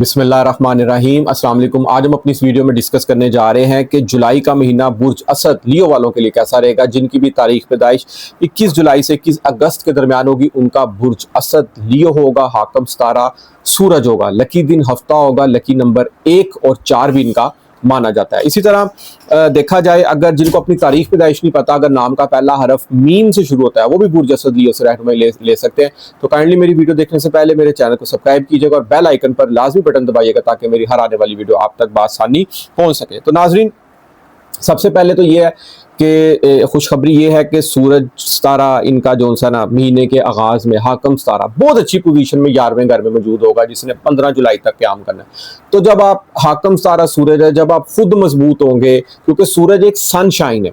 बिस्मिल्लाहिर्रहमानिर्रहीम अस्सलाम वालेकुम। आज हम अपनी इस वीडियो में डिस्कस करने जा रहे हैं कि जुलाई का महीना बुर्ज असद लियो वालों के लिए कैसा रहेगा, जिनकी भी तारीख पैदाइश 21 जुलाई से 21 अगस्त के दरमियान होगी। उनका बुर्ज असद लियो होगा, हाकम सितारा सूरज होगा, लकी दिन हफ्ता होगा, लकी नंबर 1 और 4 भी इनका माना जाता है। इसी तरह देखा जाए, अगर जिनको अपनी तारीख पैदाइश नहीं पता, अगर नाम का पहला हरफ मीम से शुरू होता है, वो भी बुर्ज असद लियो से रहनुमाई ले सकते हैं। तो काइंडली मेरी वीडियो देखने से पहले मेरे चैनल को सब्सक्राइब कीजिएगा और बेल आइकन पर लाजमी बटन दबाइएगा ताकि मेरी हर आने वाली वीडियो आप तक बासानी पहुंच सके। तो नाजरीन, सबसे पहले तो ये है कि खुशखबरी ये है कि सूरज सितारा इनका जो सा ना महीने के आगाज में हाकम सितारा बहुत अच्छी पोजीशन में 11वें घर में मौजूद होगा, जिसने 15 जुलाई तक क़याम करना है। तो जब आप हाकम सितारा सूरज है, जब आप खुद मजबूत होंगे, क्योंकि सूरज एक सनशाइन है,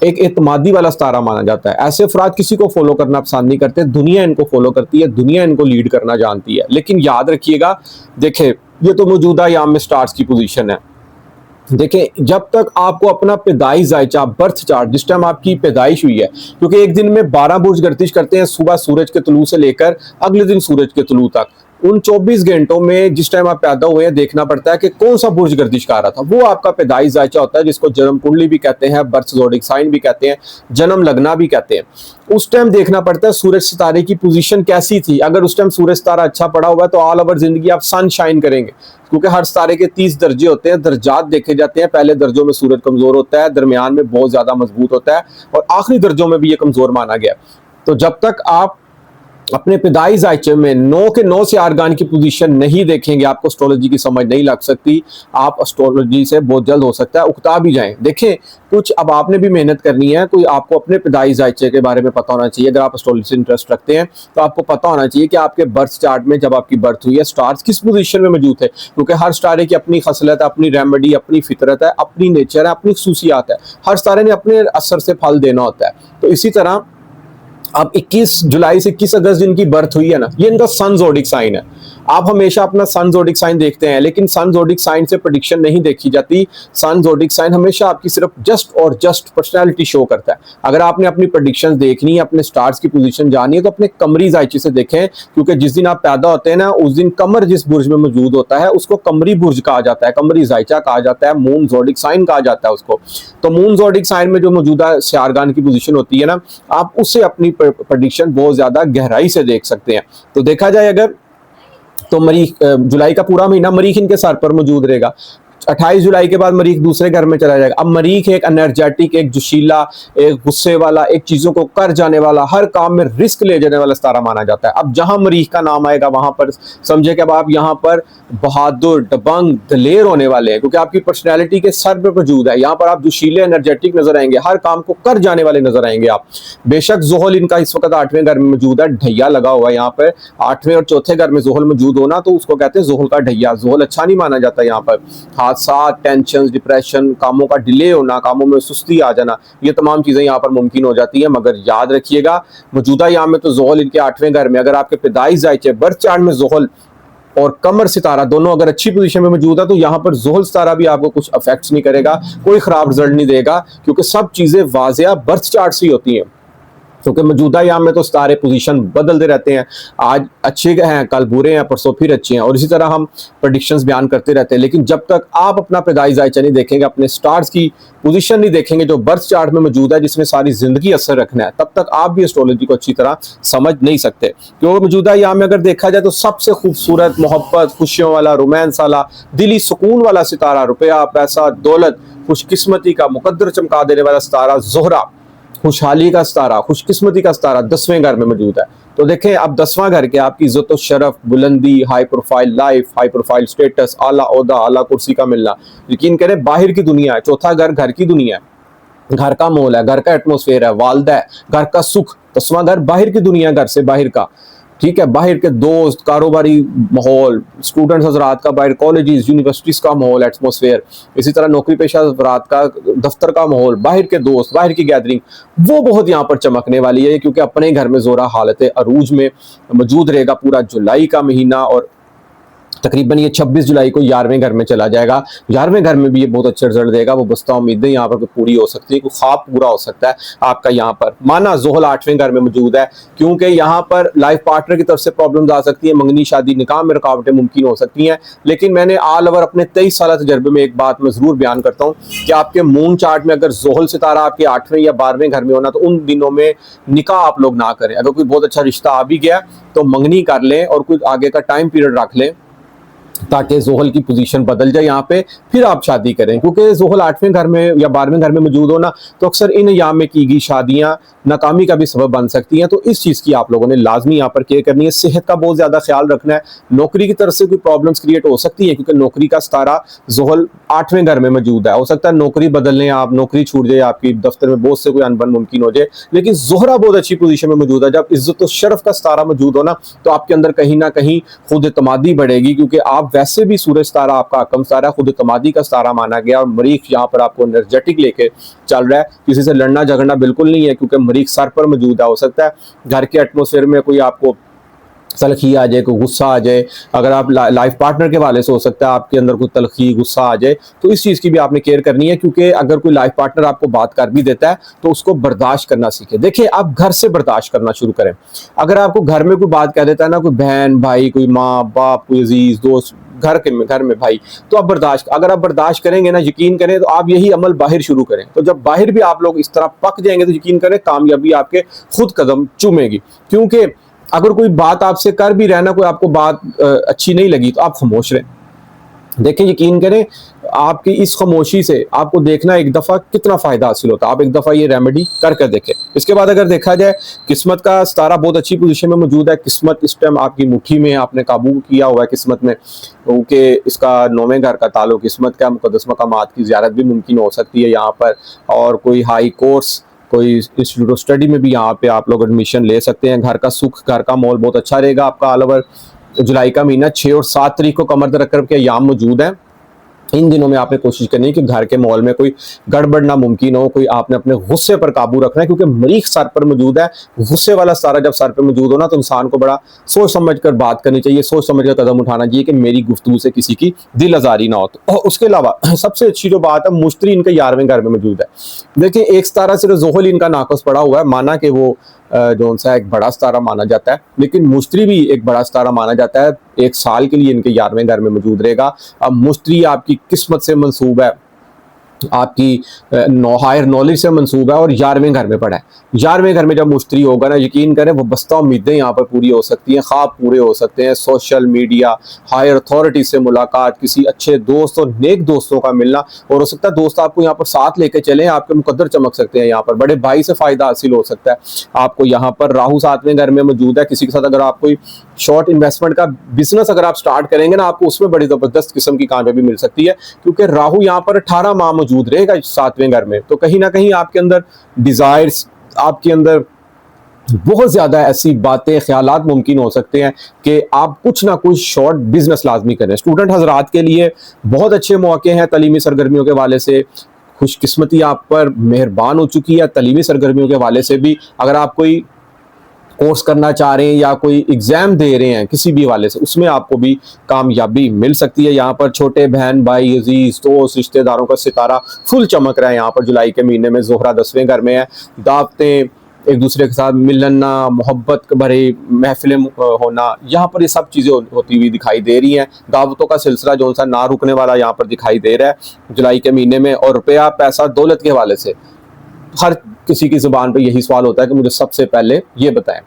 एक एतमादी वाला सितारा माना जाता है। ऐसे अफराद किसी को फॉलो करना पसंद नहीं करते, दुनिया इनको फॉलो करती है, दुनिया इनको लीड करना जानती है। लेकिन याद रखिएगा, देखे ये तो मौजूदा याम में स्टार्स की पोजीशन है। देखें, जब तक आपको अपना पैदाइश जायचा बर्थ चार्ट, जिस टाइम आपकी पैदाइश हुई है, क्योंकि एक दिन में 12 बुर्ज गर्दिश करते हैं, सुबह सूरज के तुलू से लेकर अगले दिन सूरज के तुलू तक। उन 24 घंटों में जिस टाइम आप पैदा हुए हैं, देखना पड़ता है कि कौन सा बुर्ज गर्दिश कर रहा था। वो आपका पैदाइश जायचा होता है, जिसको जन्म कुंडली भी कहते हैं, बर्थ ज़ोडिक साइन भी कहते हैं, जन्म लगना भी कहते हैं। उस टाइम देखना पड़ता है सूरज सितारे की पोजीशन कैसी थी। अगर उस टाइम सूरज सितारा अच्छा पड़ा हुआ है तो ऑल ओवर जिंदगी आप सनशाइन करेंगे, क्योंकि हर सितारे के 30 दर्जे होते हैं, दर्जात देखे जाते हैं। पहले दर्जों में सूरज कमजोर होता है, दरमियान में बहुत ज्यादा मजबूत होता है और आखिरी दर्जों में भी ये कमजोर माना गया। तो जब तक आप अपने पैदाइश जायचे में 9 के 9 से आर्गान की पोजीशन नहीं देखेंगे, आपको एस्ट्रोलॉजी की समझ नहीं लग सकती। आप एस्ट्रोलॉजी से बहुत जल्द हो सकता है उकता भी जाएं। देखें, कुछ अब आपने भी मेहनत करनी है, कोई आपको अपने पैदाइश जायचे के बारे में पता होना चाहिए। अगर आप एस्ट्रोलॉजी से इंटरेस्ट रखते हैं तो आपको पता होना चाहिए कि आपके बर्थ चार्ट में जब आपकी बर्थ हुई है, स्टार्स किस पोजीशन में मौजूद है, क्योंकि हर स्टारे की अपनी खसलत है, अपनी रेमेडी, अपनी फितरत है, अपनी नेचर है, अपनी खसूसियात है। हर स्टारे ने अपने असर से फल देना होता है। तो इसी तरह अब 21 जुलाई से 21 अगस्त जिनकी बर्थ हुई है ना, ये इनका सन ज़ोडिक साइन है। आप हमेशा अपना सन ज़ोडिक साइन देखते हैं, लेकिन सन ज़ोडिक साइन से प्रेडिक्शन नहीं देखी जाती। सन ज़ोडिक साइन हमेशा आपकी सिर्फ जस्ट और जस्ट पर्सनैलिटी शो करता है। अगर आपने अपनी प्रेडिक्शन देखनी है, अपने स्टार्स की पोजीशन जाननी है, तो अपने कमरी जायचे से देखें, क्योंकि जिस दिन आप पैदा होते हैं ना, उस दिन कमर जिस बुर्ज में मौजूद होता है उसको कमरी बुर्ज कहा जाता है, कमरी जायचा कहा जाता है, मून ज़ोडिक साइन कहा जाता है उसको। तो मून ज़ोडिक साइन में जो मौजूदा सियारगान की पोजीशन होती है ना, आप उससे अपनी प्रेडिक्शन बहुत ज्यादा गहराई से देख सकते हैं। तो देखा जाए अगर, तो मरीख जुलाई का पूरा महीना मरीख इनके सर पर मौजूद रहेगा। 28 जुलाई के बाद मरीख दूसरे घर में चला जाएगा। अब मरीख एक एनर्जेटिक, एक जोशीला, एक गुस्से वाला, एक चीजों को कर जाने वाला, हर काम में रिस्क ले जाने वाला सितारा माना जाता है। अब जहां मरीख का नाम आएगा वहां पर समझे कि अब आप यहाँ पर बहादुर, दबंग, दलेर होने वाले हैं, क्योंकि आपकी पर्सनैलिटी के सर पे मौजूद है। यहाँ पर आप जोशीले, एनर्जेटिक नजर आएंगे, हर काम को कर जाने वाले नजर आएंगे आप। बेशक जोहल इनका इस वक्त 8वें घर में मौजूद है, ढैया लगा हुआ है यहाँ पर। 8वें और चौथे घर में जोहल मौजूद होना तो उसको कहते हैं जोहल का ढैया। जोहल अच्छा नहीं माना जाता यहाँ पर। हादसा, टेंशन, डिप्रेशन, कामों का डिले होना, कामों में सुस्ती आ जाना, ये तमाम चीजें यहाँ पर मुमकिन हो जाती है। मगर याद रखिएगा, मौजूदा यहाँ में तो जोहल इनके 8वें घर में, अगर आपके पैदाइश जायचे बर्थ चार्ट में जोहल और कमर सितारा दोनों अगर अच्छी पोजीशन में मौजूद है, तो यहाँ पर जोहल सितारा भी आपको कुछ अफेक्ट्स नहीं करेगा, कोई खराब रिजल्ट नहीं देगा, क्योंकि सब चीजें वाज़िया बर्थ चार्ट से ही होती हैं। क्योंकि मौजूदा याम में तो सितारे पोजीशन बदलते रहते हैं, आज अच्छे हैं, कल बुरे हैं, परसों फिर अच्छे हैं, और इसी तरह हम प्रेडिक्शंस बयान करते रहते हैं। लेकिन जब तक आप अपना पैदाइश जायचा नहीं देखेंगे, अपने स्टार्स की पोजीशन नहीं देखेंगे जो बर्थ चार्ट में मौजूद है, जिसमें सारी जिंदगी असर रखना है, तब तक आप भी एस्ट्रोलॉजी को अच्छी तरह समझ नहीं सकते। क्योंकि मौजूदा याम में अगर देखा जाए तो सबसे खूबसूरत, मोहब्बत, खुशियों वाला, रोमांस वाला, दिली सुकून वाला सितारा, रुपया, पैसा, दौलत, खुशकिस्मती का मुकद्दर चमका देने वाला सितारा ज़ोहरा, खुशहाली का सितारा, खुशकिस्मती का सितारा 10वें घर में मौजूद है। तो देखें, अब 10वां घर के आपकी इज्जत और शरफ, बुलंदी, high profile life, high profile status, आला ओहदा, आला कुर्सी का मिलना, यकीन करें बाहर की दुनिया है। चौथा घर घर की दुनिया है, घर का माहौल है, घर का एटमोसफेयर है, वालदा है, घर का सुख। 10वां घर बाहर की दुनिया, घर से बाहर का, ठीक है, बाहर के दोस्त, कारोबारी माहौल, स्टूडेंट्स हजरात का बाहर, कॉलेजेस, यूनिवर्सिटीज का माहौल, एटमोसफेयर, इसी तरह नौकरी पेशा हजरात का दफ्तर का माहौल, बाहर के दोस्त, बाहर की गैदरिंग, वो बहुत यहाँ पर चमकने वाली है, क्योंकि अपने घर में जोरा हालत अरूज में मौजूद रहेगा पूरा जुलाई का महीना। और तकरीबन ये 26 जुलाई को 11वें घर में चला जाएगा। 11वें घर में भी ये बहुत अच्छा रिजल्ट देगा। वो बस्ता उम्मीदें यहाँ पर पूरी हो सकती है, कोई ख्वाब पूरा हो सकता है आपका। यहाँ पर माना ज़ोहल 8वें घर में मौजूद है, क्योंकि यहाँ पर लाइफ पार्टनर की तरफ से प्रॉब्लम्स आ सकती है, मंगनी शादी निकाह में रुकावटें मुमकिन हो सकती हैं। लेकिन मैंने ऑल ओवर अपने 23 साल तजर्बे में एक बात मैं ज़रूर बयान करता हूँ कि आपके मून चार्ट में अगर ज़ोहल सितारा आपके 8वें या 12वें घर में होना, तो उन दिनों में निकाह आप लोग ना करें। अगर कोई बहुत अच्छा रिश्ता आ भी गया तो मंगनी कर लें और कुछ आगे का टाइम पीरियड रख लें, ताकि ज़ोहल की पोजीशन बदल जाए यहाँ पे, फिर आप शादी करें। क्योंकि ज़ोहल 8वें घर में या 12वें घर में मौजूद हो ना, तो अक्सर इन अय्याम में की गई शादियाँ नाकामी का भी सबब बन सकती हैं। तो इस चीज़ की आप लोगों ने लाजमी यहाँ पर केयर करनी है। सेहत का बहुत ज़्यादा ख्याल रखना है। नौकरी की तरफ से कोई प्रॉब्लम्स क्रिएट हो सकती है, क्योंकि नौकरी का सितारा ज़ोहल 8वें घर में मौजूद है। हो सकता है नौकरी बदल लें आप, नौकरी छूट जाए आपकी, दफ्तर में बहुत से कोई अनबन मुमकिन हो जाए। लेकिन ज़ोहरा बहुत अच्छी पोजीशन में मौजूद है। जब इज्जत और शरफ का सितारा मौजूद हो ना, तो आपके अंदर कहीं ना कहीं खुद एतमादी बढ़ेगी, क्योंकि आप वैसे भी सूरज सितारा आपका अकम सितारा खुद एतमादी का सितारा माना गया। और मरीख यहाँ पर आपको एनर्जेटिक लेके चल रहा है। किसी से लड़ना झगड़ना बिल्कुल नहीं है, क्योंकि मरीख सर पर मौजूद है। हो सकता है घर के एटमोसफेयर में कोई आपको तलखी आ जाए, कोई गुस्सा आ जाए। अगर आप लाइफ पार्टनर के वाले से हो सकता है आपके अंदर कोई तलखी गुस्सा आ जाए, तो इस चीज़ की भी आपने केयर करनी है। क्योंकि अगर कोई लाइफ पार्टनर आपको बात कर भी देता है तो उसको बर्दाश्त करना सीखे। देखिए, आप घर से बर्दाश्त करना शुरू करें। अगर आपको घर में कोई बात कह देता है ना, कोई बहन भाई, कोई माँ बाप, कोई अजीज दोस्त, घर में भाई, तो आप बर्दाश्त, अगर आप बर्दाश्त करेंगे ना, यकीन करें, तो आप यही अमल बाहर शुरू करें। तो जब बाहर भी आप लोग इस तरह पक जाएंगे, तो यकीन करें कामयाबी आपके खुद कदम चूमेगी। क्योंकि अगर कोई बात आपसे कर भी रहना, कोई आपको बात अच्छी नहीं लगी, तो आप खामोश रहें। देखें, यकीन करें, आपकी इस खामोशी से आपको देखना एक दफ़ा कितना फ़ायदा हासिल होता है। आप एक दफ़ा ये रेमेडी कर देखें। इसके बाद अगर देखा जाए, किस्मत का सितारा बहुत अच्छी पोजीशन में मौजूद है। किस्मत इस टाइम आपकी मुट्ठी में, आपने काबू किया हुआ है किस्मत में, क्योंकि इसका 9वें घर का ताल्लुक किस्मत का, मुक़द्दस मकामात की ज़ियारत भी मुमकिन हो सकती है यहाँ पर। और कोई हाई कोर्स, कोई इंस्टीट्यूट ऑफ स्टडी में भी यहाँ पे आप लोग एडमिशन ले सकते हैं। घर का सुख, घर का माहौल बहुत अच्छा रहेगा आपका। ऑल ओवर जुलाई का महीना 6 और 7 तारीख को कमर दर रकब के अय्याम मौजूद हैं। इन दिनों में आपने कोशिश करनी है कि घर के माहौल में कोई गड़बड़ ना मुमकिन हो। कोई आपने अपने गुस्से पर काबू रखना है, क्योंकि मरीख सर पर मौजूद है। गुस्से वाला सितारा जब सर पर मौजूद हो ना, तो इंसान को बड़ा सोच समझ कर बात करनी चाहिए, सोच समझ कर कदम उठाना चाहिए कि मेरी गुफ्तगू से किसी की दिल आजारी ना हो। और उसके अलावा सबसे अच्छी जो बात है, मुश्तरी इनके 11वें घर में मौजूद है। देखिए, एक सितारा सिर्फ ज़ोहल इनका नाकस पड़ा हुआ है, माना कि वो जो सा एक बड़ा सितारा माना जाता है, लेकिन मुश्तरी भी एक बड़ा सितारा माना जाता है। 1 साल के लिए इनके 11वें घर में मौजूद रहेगा। अब मुश्तरी आपकी किस्मत से मंसूब है, आपकी हायर नॉलेज से मंसूब है, और 11वें घर में पड़ा है। 11वें घर में जब मुश्तरी होगा ना, यकीन करें, वो बस्ता उम्मीदें यहाँ पर पूरी हो सकती हैं, ख्वाब पूरे हो सकते हैं। सोशल मीडिया, हायर अथॉरिटी से मुलाकात, किसी अच्छे दोस्त और नेक दोस्तों का मिलना, और हो सकता है दोस्त आपको यहाँ पर साथ लेके चलें, आपके मुकद्दर चमक सकते हैं। यहाँ पर बड़े भाई से फ़ायदा हासिल हो सकता है आपको। यहाँ पर राहु 7वें घर में मौजूद है। किसी के साथ अगर आप कोई शॉर्ट इन्वेस्टमेंट का बिजनेस अगर आप स्टार्ट करेंगे ना, आपको उसमें बड़ी ज़बरदस्त किस्म की कामयाबी मिल सकती है, क्योंकि राहु यहाँ पर 18 माह मौजूद रहेगा 7वें घर में। तो कहीं ना कहीं आपके अंदर डिज़ायर्स, आपके अंदर बहुत ज़्यादा ऐसी बातें, ख्यालात मुमकिन हो सकते हैं कि आप कुछ ना कुछ शॉर्ट बिजनेस लाजमी करें। स्टूडेंट हजरात के लिए बहुत अच्छे मौके हैं तलीमी सरगर्मियों के वाले से। खुशकिस्मती आप पर मेहरबान हो चुकी है तलीमी सरगर्मियों के वाले से भी। अगर आप कोई कोर्स करना चाह रहे हैं या कोई एग्ज़ाम दे रहे हैं किसी भी वाले से, उसमें आपको भी कामयाबी मिल सकती है। यहाँ पर छोटे बहन भाई, अजीज दोस्त, रिश्तेदारों का सितारा फुल चमक रहा है। यहाँ पर जुलाई के महीने में ज़ोहरा 10वें घर में है। दावतें, एक दूसरे के साथ मिलना, मोहब्बत भरी महफिलें होना, यहाँ पर ये सब चीज़ें होती हुई दिखाई दे रही हैं। दावतों का सिलसिला जो सा ना रुकने वाला यहाँ पर दिखाई दे रहा है जुलाई के महीने में। और रुपया, पैसा, दौलत के हवाले से हर किसी की ज़ुबान पर यही सवाल होता है कि मुझे सबसे पहले ये बताएं।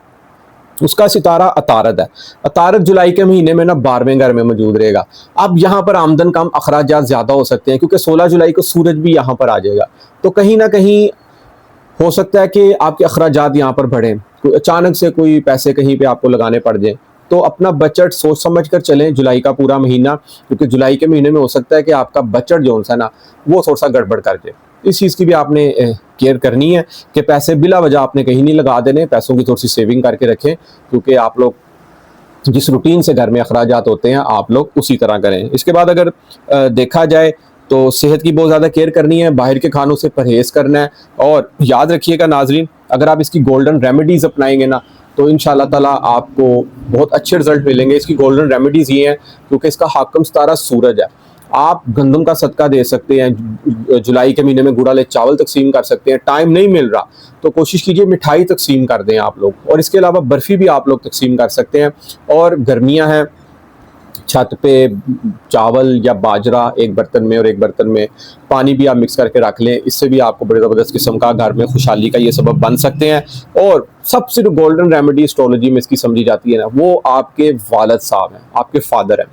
उसका सितारा अतारद है। अतारद जुलाई के महीने में ना 12वें घर में मौजूद रहेगा। अब यहाँ पर आमदन कम, अखराजात ज़्यादा हो सकते हैं, क्योंकि 16 जुलाई को सूरज भी यहाँ पर आ जाएगा। तो कहीं ना कहीं हो सकता है कि आपके अखराजात यहाँ पर बढ़ें, कोई अचानक से कोई पैसे कहीं पे आपको लगाने पड़ जाएं। तो अपना बजट सोच समझ कर चलें जुलाई का पूरा महीना, क्योंकि जुलाई के महीने में हो सकता है कि आपका बजट जो है ना, वो थोड़ा सा गड़बड़ कर जाए। इस चीज़ की भी आपने केयर करनी है कि पैसे बिला वजह आपने कहीं नहीं लगा देने। पैसों की थोड़ी सी सेविंग करके रखें, क्योंकि आप लोग जिस रूटीन से घर में अखराजात होते हैं आप लोग उसी तरह करें। इसके बाद अगर देखा जाए तो सेहत की बहुत ज़्यादा केयर करनी है, बाहर के खानों से परहेज़ करना है। और याद रखिएगा नाजरीन, अगर आप इसकी गोल्डन रेमेडीज़ अपनाएंगे ना, तो इंशाल्लाह ताला आपको बहुत अच्छे रिजल्ट मिलेंगे। इसकी गोल्डन रेमेडीज़ ये हैं, क्योंकि इसका हाकम सितारा सूरज है। आप गंदम का सदका दे सकते हैं, जुलाई के महीने में गुड़ वाले चावल तकसीम कर सकते हैं। टाइम नहीं मिल रहा तो कोशिश कीजिए मिठाई तकसीम कर दें आप लोग, और इसके अलावा बर्फ़ी भी आप लोग तकसीम कर सकते हैं। और गर्मियां हैं, छत पे चावल या बाजरा एक बर्तन में और एक बर्तन में पानी भी आप मिक्स करके रख लें, इससे भी आपको बड़े ज़बरदस्त किस्म का घर में खुशहाली का ये सबब बन सकते हैं। और सबसे जो गोल्डन रेमेडी एस्ट्रोलॉजी में इसकी समझी जाती है ना, वो आपके वालिद साहब हैं, आपके फादर हैं।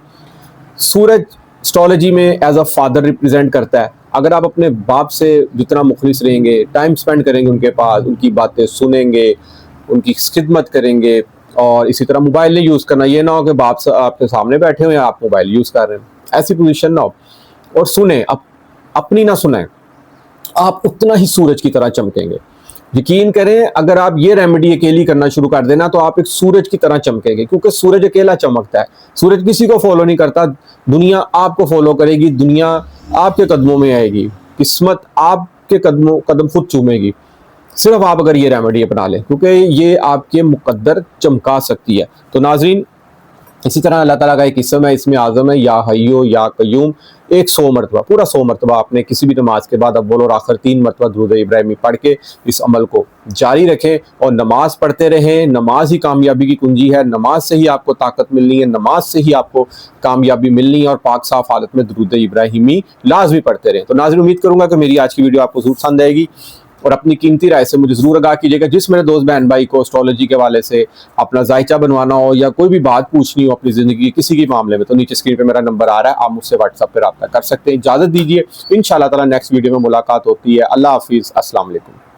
सूरज एस्ट्रोलॉजी में एज अ फादर रिप्रेजेंट करता है। अगर आप अपने बाप से जितना मुखलिस रहेंगे, टाइम स्पेंड करेंगे उनके पास, उनकी बातें सुनेंगे, उनकी खिदमत करेंगे, और इसी तरह मोबाइल नहीं यूज़ करना। ये ना हो कि बाप आपके सामने बैठे हुए हैं, आप मोबाइल यूज़ कर रहे हैं, ऐसी पोजीशन ना हो। और सुने, अपनी ना सुनाएं, आप उतना ही सूरज की तरह चमकेंगे। यकीन करें, अगर आप ये रेमेडी अकेली करना शुरू कर देना तो आप एक सूरज की तरह चमकेंगे, क्योंकि सूरज अकेला चमकता है। सूरज किसी को फॉलो नहीं करता, दुनिया आपको फॉलो करेगी, दुनिया आपके कदमों में आएगी, किस्मत आपके कदम खुद चूमेगी, सिर्फ आप अगर ये रेमेडी अपना लें, क्योंकि ये आपके मुकद्दर चमका सकती है। तो नाजरीन, इसी तरह अल्लाह ताला का एक इसम है, इसमें आज़म है या हय्यो या कय्यूम, एक 100 मरतबा, पूरा 100 मरतबा आपने किसी भी नमाज के बाद अव्वल और आखिर 3 मरतबा दुरूद इब्राहिमी पढ़ के इस अमल को जारी रखें और नमाज पढ़ते रहें। नमाज ही कामयाबी की कुंजी है, नमाज से ही आपको ताकत मिलनी है, नमाज से ही आपको कामयाबी मिलनी है, और पाक साफ हालत में दुरूद इब्राहिमी लाजमी पढ़ते रहें। तो नाज़रीन, उम्मीद करूँगा कि मेरी आज की वीडियो आपको ज़रूर पसंद आएगी, और अपनी कीमती राय से मुझे ज़रूर आगाह कीजिएगा। जिस मेरे दोस्त बहन भाई को एस्ट्रोलॉजी के हवाले से अपना जायचा बनवाना हो या कोई भी बात पूछनी हो अपनी ज़िंदगी किसी के मामले में, तो नीचे स्क्रीन पे मेरा नंबर आ रहा है, आप मुझसे व्हाट्सएप पर रब्ता कर सकते हैं। इजाज़त दीजिए, इंशाअल्लाह ताला नेक्स्ट वीडियो में मुलाकात होती है। अल्लाह हाफिज़, अस्सलाम वालेकुम।